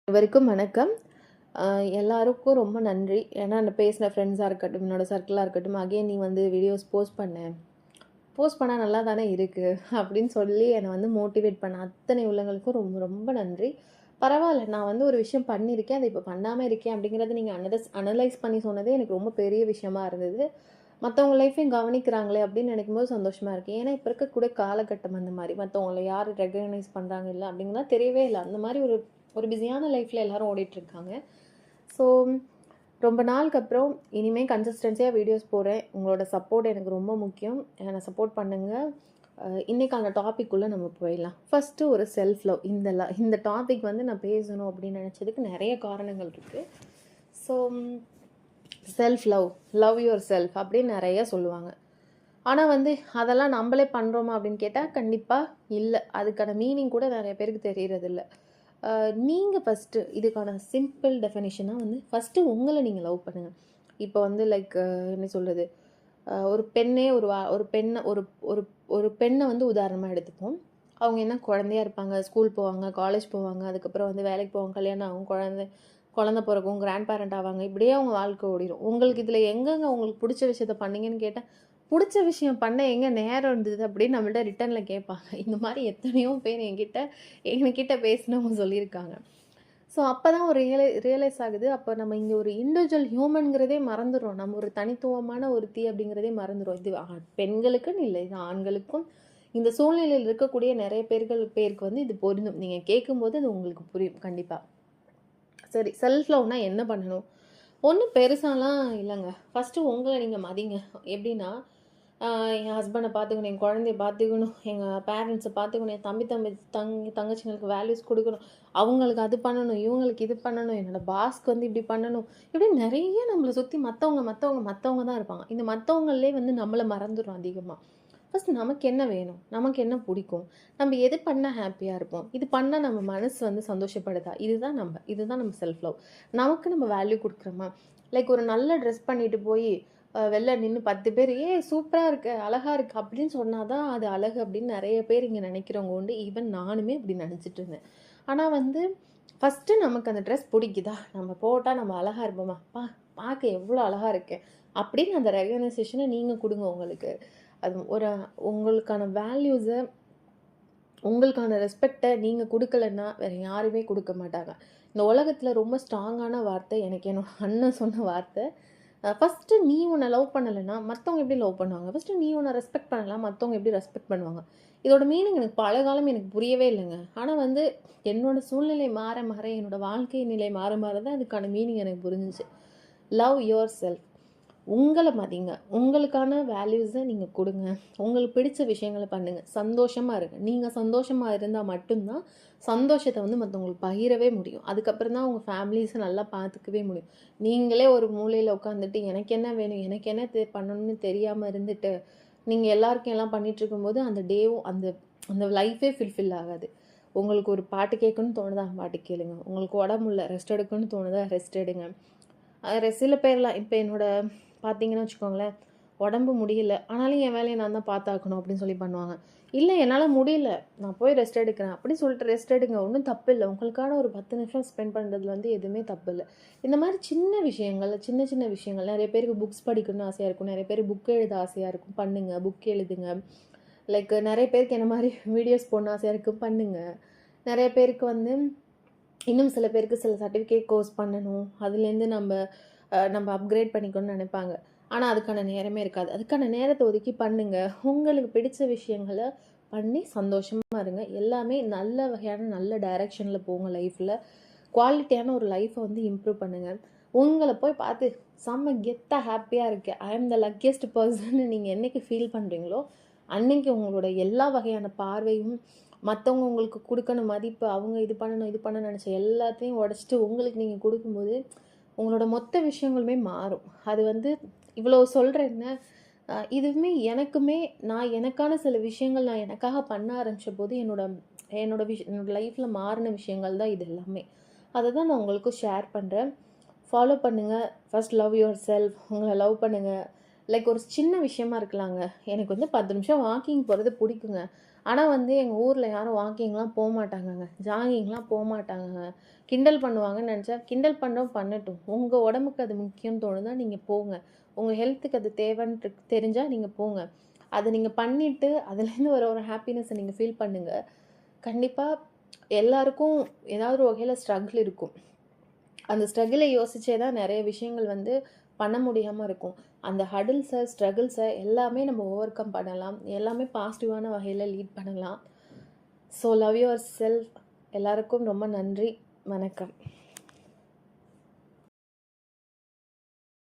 அனைவருக்கும் வணக்கம். எல்லாருக்கும் ரொம்ப நன்றி. ஏன்னா நான் பேசின ஃப்ரெண்ட்ஸாக இருக்கட்டும், என்னோட சர்க்கிளாக இருக்கட்டும், அகைன் நீ வந்து வீடியோஸ் போஸ்ட் பண்ணால் நல்லா தானே இருக்குது அப்படின்னு சொல்லி என்னை வந்து மோட்டிவேட் பண்ண அத்தனை உள்ளங்களுக்கும் ரொம்ப ரொம்ப நன்றி. பரவாயில்ல, நான் வந்து ஒரு விஷயம் பண்ணியிருக்கேன், அதை இப்போ பண்ணாமல் இருக்கேன் அப்படிங்கிறத நீங்கள் அனலைஸ் பண்ணி சொன்னதே எனக்கு ரொம்ப பெரிய விஷயமா இருந்தது. மற்றவங்க லைஃப்பையும் கவனிக்கிறாங்களே அப்படின்னு நினைக்கும்போது சந்தோஷமாக இருக்குது. ஏன்னா இப்போ இருக்கக்கூடிய காலகட்டம் அந்த மாதிரி மற்றவங்கள யார் ரெகக்னைஸ் பண்ணுறாங்க இல்லை அப்படிங்கலாம் தெரியவே இல்லை. அந்த மாதிரி ஒரு ஒரு பிஸியான லைஃப்பில் எல்லோரும் ஓடிட்டுருக்காங்க. ஸோ ரொம்ப நாளுக்கு அப்புறம் இனிமேல் கன்சிஸ்டன்சியாக வீடியோஸ் போடுறேன். உங்களோட சப்போர்ட் எனக்கு ரொம்ப முக்கியம். என்னை சப்போர்ட் பண்ணுங்கள். இன்றைக்கான டாபிக்குள்ளே நம்ம போயிடலாம். ஃபஸ்ட்டு ஒரு செல்ஃப் லவ். இந்த டாபிக் வந்து நான் பேசணும் அப்படின்னு நினச்சதுக்கு நிறைய காரணங்கள் இருக்குது. So self love your self அப்படின்னு நிறைய சொல்லுவாங்க. ஆனால் வந்து அதெல்லாம் நம்மளே பண்ணுறோமா அப்படின்னு கேட்டால் கண்டிப்பாக இல்லை. அதுக்கான மீனிங் கூட நிறைய பேருக்கு தெரியறதில்ல. நீங்கள் ஃபஸ்ட்டு இதுக்கான சிம்பிள் டெஃபினிஷனாக வந்து ஃபஸ்ட்டு உங்களை நீங்கள் லவ் பண்ணுங்கள். இப்போ வந்து லைக் என்ன சொல்கிறது, ஒரு பெண்ணே ஒரு பெண்ணை வந்து உதாரணமாக எடுத்துப்போம். அவங்க என்ன குழந்தையாக இருப்பாங்க, ஸ்கூல் போவாங்க, காலேஜ் போவாங்க, அதுக்கப்புறம் வந்து வேலைக்கு போவாங்க, கல்யாணம் ஆகும், குழந்த பிறக்கும், கிராண்ட் பேரண்ட் ஆவாங்க, இப்படியே அவங்க வாழ்க்கை ஓடிடும். உங்களுக்கு இதில் எங்கெங்க உங்களுக்கு பிடிச்ச விஷயத்த பண்ணீங்கன்னு கேட்டால், பிடிச்ச விஷயம் பண்ண எங்கே நேரம் இருந்தது அப்படின்னு நம்மள்ட்ட ரிட்டனில் கேட்பாங்க. இந்த மாதிரி எத்தனையோ பேர் எங்ககிட்ட பேசினவங்க சொல்லியிருக்காங்க. ஸோ அப்போ தான் ஒரு ரியலைஸ் ஆகுது. அப்போ நம்ம இங்கே ஒரு இண்டிவிஜுவல் ஹியூமனுங்கிறதே மறந்துடுறோம். நம்ம ஒரு தனித்துவமான ஒருத்தி அப்படிங்கிறதே மறந்துடும். இது பெண்களுக்குன்னு இல்லை, இது ஆண்களுக்கும் இந்த சூழ்நிலையில் இருக்கக்கூடிய நிறைய பேருக்கு வந்து இது பொருந்தும். நீங்கள் கேட்கும்போது அது உங்களுக்கு புரியும் கண்டிப்பாக. சரி, செல்ஃப் லவ்னா என்ன பண்ணணும்? ஒன்றும் பெருசாலாம் இல்லைங்க. ஃபஸ்ட்டு உங்களை நீங்கள் மதிங்க. எப்படின்னா, என் ஹஸ்பண்டை பார்த்துக்கணும், என் குழந்தைய பார்த்துக்கணும், எங்கள் பேரண்ட்ஸை பார்த்துக்கணும், என் தங்கச்சிங்களுக்கு வேல்யூஸ் கொடுக்கணும், அவங்களுக்கு அது பண்ணணும், இவங்களுக்கு இது பண்ணணும், என்னோடய பாஸ்க்கு வந்து இப்படி பண்ணணும், இப்படி நிறைய நம்மளை சுற்றி மற்றவங்க தான் இருப்பாங்க. இந்த மற்றவங்களே வந்து நம்மளை மறந்துடும் அதிகமாக. ஃபஸ்ட் நமக்கு என்ன வேணும், நமக்கு என்ன பிடிக்கும், நம்ம எது பண்ணால் ஹாப்பியாக இருப்போம், இது பண்ணால் நம்ம மனசு வந்து சந்தோஷப்படுதா, இதுதான் நம்ம செல்ஃப் லவ். நமக்கு நம்ம வேல்யூ கொடுக்குறோமா? லைக் ஒரு நல்ல ட்ரெஸ் பண்ணிட்டு போய் வெளில நின்று 10 பேர் சூப்பராக இருக்கு, அழகாக இருக்குது அப்படின்னு சொன்னால் தான் அது அழகு அப்படின்னு நிறைய பேர் இங்கே நினைக்கிறவங்க உண்டு. ஈவன் நானுமே அப்படி நினச்சிட்டு இருந்தேன். ஆனால் வந்து ஃபஸ்ட்டு நமக்கு அந்த ட்ரெஸ் பிடிக்குதா, நம்ம போட்டால் நம்ம அழகாக இருப்போமா, பார்க்க எவ்வளோ அழகாக இருக்கேன் அப்படின்னு அந்த ரெகனைசேஷனை நீங்கள் கொடுங்க. அது உங்களுக்கான வேல்யூஸை, உங்களுக்கான ரெஸ்பெக்டை நீங்கள் கொடுக்கலன்னா வேறு யாருமே கொடுக்க மாட்டாங்க. இந்த உலகத்தில் ரொம்ப ஸ்ட்ராங்கான வார்த்தை எனக்கு என்னோட அண்ணன் சொன்ன வார்த்தை. ஃபஸ்ட்டு நீ உன்னை லவ் பண்ணலைன்னா மற்றவங்க எப்படி லவ் பண்ணுவாங்க? ஃபஸ்ட்டு நீ உன்னை ரெஸ்பெக்ட் பண்ணலாம், மற்றவங்க எப்படி ரெஸ்பெக்ட் பண்ணுவாங்க? இதோட மீனிங் எனக்கு பல காலம் எனக்கு புரியவே இல்லைங்க. ஆனால் வந்து என்னோடய சூழ்நிலை மாற என்னோடய வாழ்க்கை நிலை மாற தான் அதுக்கான மீனிங் எனக்கு புரிஞ்சிச்சு. Love your self. உங்களை மதிங்க, உங்களுக்கான வேல்யூஸை நீங்கள் கொடுங்க, உங்களுக்கு பிடிச்ச விஷயங்களை பண்ணுங்கள், சந்தோஷமாக இருங்க. நீங்கள் சந்தோஷமாக இருந்தால் மட்டும்தான் சந்தோஷத்தை வந்து மற்றவங்களுக்கு பகிரவே முடியும். அதுக்கப்புறம் தான் உங்கள் ஃபேமிலிஸை நல்லா பார்த்துக்கவே முடியும். நீங்களே ஒரு மூலையில் உட்காந்துட்டு எனக்கு என்ன வேணும், எனக்கு என்ன பண்ணணும்னு தெரியாமல் இருந்துட்டு நீங்கள் எல்லாருக்கும் எல்லாம் பண்ணிகிட்டு இருக்கும்போது அந்த டேவும் அந்த அந்த லைஃபே ஃபுல்ஃபில் ஆகாது. உங்களுக்கு ஒரு பாட்டு கேட்கணும்னு தோணுதா, பாட்டு கேளுங்க. உங்களுக்கு உடம்பு இல்லை, ரெஸ்ட் எடுக்கணும்னு தோணுதா, ரெஸ்ட் எடுங்க. சில பேர்லாம் இப்போ என்னோட பார்த்தீங்கன்னு வச்சுக்கோங்களேன், உடம்பு முடியல, ஆனாலும் என் வேலையை நான் தான் பார்த்தாக்கணும் அப்படின்னு சொல்லி பண்ணுவாங்க. இல்லை என்னால் முடியல, நான் போய் ரெஸ்ட் எடுக்கிறேன் அப்படின்னு சொல்லிட்டு ரெஸ்ட் எடுங்க, ஒன்றும் தப்பு இல்லை. உங்களுக்கான ஒரு 10 நிமிஷம் ஸ்பெண்ட் பண்ணுறதுல வந்து எதுவுமே தப்பு இல்லை. இந்த மாதிரி சின்ன சின்ன விஷயங்கள் நிறைய பேருக்கு புக்ஸ் படிக்கணும்னு ஆசையாக இருக்கும், நிறைய பேர் புக் எழுத ஆசையாக இருக்கும், பண்ணுங்கள், புக் எழுதுங்க. லைக் நிறைய பேருக்கு என்ன மாதிரி வீடியோஸ் போடணும் ஆசையாக இருக்குது, பண்ணுங்கள். நிறைய பேருக்கு வந்து இன்னும் சில பேருக்கு சில சர்டிஃபிகேட் கோர்ஸ் பண்ணணும், அதுலேருந்து நம்ம அப்கிரேட் பண்ணிக்கணும்னு நினைப்பாங்க. ஆனால் அதுக்கான நேரமே இருக்காது. அதுக்கான நேரத்தை ஒதுக்கி பண்ணுங்கள். உங்களுக்கு பிடிச்ச விஷயங்களை பண்ணி சந்தோஷமாக இருங்க. எல்லாமே நல்ல வகையான நல்ல டைரெக்ஷனில் போங்க. லைஃப்பில் குவாலிட்டியான ஒரு லைஃப்பை வந்து இம்ப்ரூவ் பண்ணுங்கள். உங்களை போய் பார்த்து செம்ம கெத்தாக ஹாப்பியாக இருக்குது, ஐ ஆம் த லக்கியஸ்ட் பர்சன்னு நீங்கள் என்றைக்கு ஃபீல் பண்ணுறீங்களோ அன்றைக்கி உங்களோட எல்லா வகையான பார்வையும், மற்றவங்க உங்களுக்கு கொடுக்கணும் மதிப்பு, அவங்க இது பண்ணணும் நினச்ச எல்லாத்தையும் உடச்சிட்டு உங்களுக்கு நீங்கள் கொடுக்கும்போது உங்களோட மொத்த விஷயங்களுமே மாறும். அது வந்து இவ்வளோ சொல்கிறேன்னா, இதுவுமே நான் எனக்கான சில விஷயங்கள் நான் எனக்காக பண்ண ஆரம்பித்த போது என்னோட லைஃப்பில் மாறின விஷயங்கள் தான் இது எல்லாமே. அதை தான் நான் உங்களுக்கும் ஷேர் பண்ணுறேன். ஃபாலோ பண்ணுங்கள். First love your self. உங்களை லவ் பண்ணுங்கள். லைக் ஒரு சின்ன விஷயமா இருக்கலாங்க. எனக்கு வந்து 10 நிமிஷம் வாக்கிங் போகிறது பிடிக்குங்க. ஆனால் வந்து எங்கள் ஊரில் யாரும் வாக்கிங்லாம் போக மாட்டாங்கங்க, ஜாகிங்லாம் போக மாட்டாங்கங்க. கிண்டல் பண்ணுவாங்கன்னு நினச்சா கிண்டல் பண்ணுறோம் பண்ணட்டும். உங்கள் உடம்புக்கு அது முக்கியம்னு தோணுதா நீங்கள் போங்க. உங்கள் ஹெல்த்துக்கு அது தேவைன்னு தெரிஞ்சால் நீங்கள் போங்க. அதை நீங்கள் பண்ணிவிட்டு அதுலேருந்து வர ஒரு ஹாப்பினஸை நீங்கள் ஃபீல் பண்ணுங்கள். கண்டிப்பாக எல்லாருக்கும் ஏதாவது ஒரு வகையில் ஸ்ட்ரகிள் இருக்கும். அந்த ஸ்ட்ரகிளை யோசிச்சே தான் நிறைய விஷயங்கள் வந்து பண்ண முடியாமல் இருக்கும். அந்த ஹடில்ஸை, ஸ்ட்ரகிள்ஸை எல்லாமே நம்ம ஓவர் கம் பண்ணலாம். எல்லாமே பாசிட்டிவான வகையில் லீட் பண்ணலாம். So love your self. எல்லாருக்கும் ரொம்ப நன்றி. வணக்கம்.